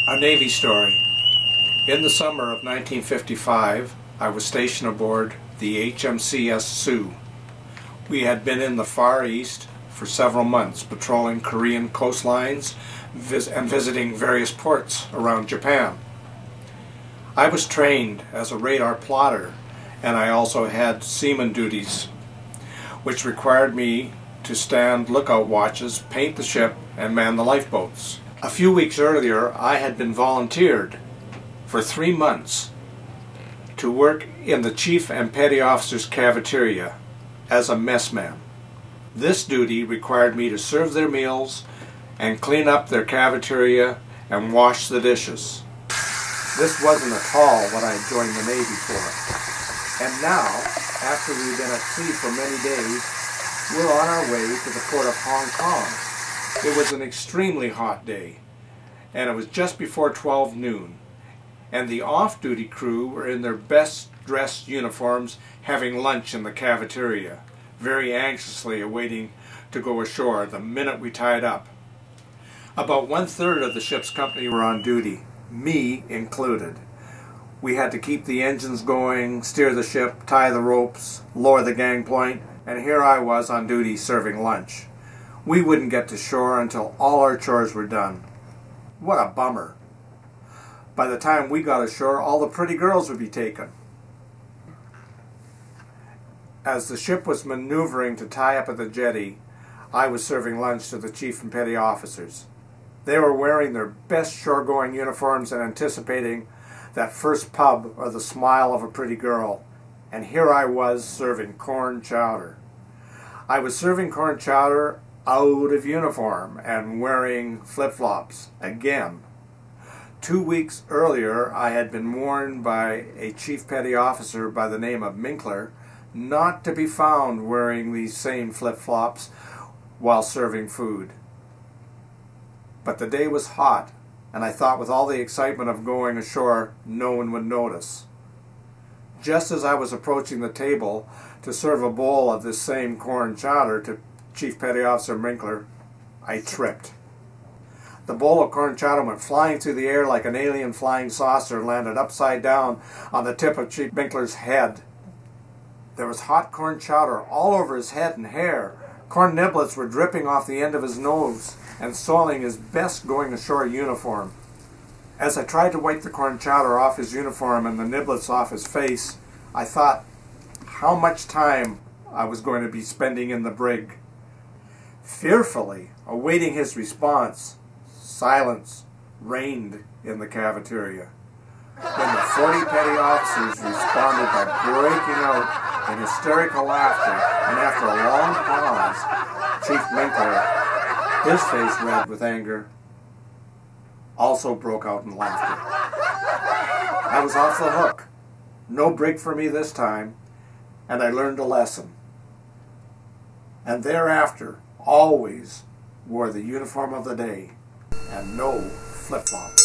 A Navy story. In the summer of 1955, I was stationed aboard the HMCS Sioux. We had been in the Far East for several months, patrolling Korean coastlines and visiting various ports around Japan. I was trained as a radar plotter, and I also had seaman duties, which required me to stand lookout watches, paint the ship, and man the lifeboats. A few weeks earlier, I had been volunteered for 3 months to work in the Chief and Petty Officer's cafeteria as a messman. This duty required me to serve their meals and clean up their cafeteria and wash the dishes. This wasn't at all what I joined the Navy for. And now, after we've been at sea for many days, we're on our way to the port of Hong Kong. It was an extremely hot day, and it was just before 12 noon, and the off-duty crew were in their best dressed uniforms having lunch in the cafeteria, very anxiously awaiting to go ashore the minute we tied up. About 1/3 of the ship's company were on duty, me included. We had to keep the engines going, steer the ship, tie the ropes, lower the gangplank, and here I was on duty serving lunch. We wouldn't get to shore until all our chores were done. What a bummer. By the time we got ashore, all the pretty girls would be taken. As the ship was maneuvering to tie up at the jetty, I was serving lunch to the Chief and Petty Officers. They were wearing their best shore-going uniforms and anticipating that first pub or the smile of a pretty girl. And here I was serving corn chowder. I was serving corn chowder out of uniform and wearing flip-flops again. 2 weeks earlier, I had been warned by a Chief Petty Officer by the name of Minkler not to be found wearing these same flip-flops while serving food. But the day was hot, and I thought with all the excitement of going ashore, no one would notice. Just as I was approaching the table to serve a bowl of this same corn chowder to Chief Petty Officer Minkler, I tripped. The bowl of corn chowder went flying through the air like an alien flying saucer and landed upside down on the tip of Chief Minkler's head. There was hot corn chowder all over his head and hair. Corn niblets were dripping off the end of his nose and soiling his best going ashore uniform. As I tried to wipe the corn chowder off his uniform and the niblets off his face, I thought how much time I was going to be spending in the brig. Fearfully awaiting his response, silence reigned in the cafeteria. When the 40 petty officers responded by breaking out in hysterical laughter, and after a long pause, Chief Minkler, his face red with anger, also broke out in laughter. I was off the hook. No brig for me this time, and I learned a lesson. And thereafter, always wore the uniform of the day, and no flip-flops.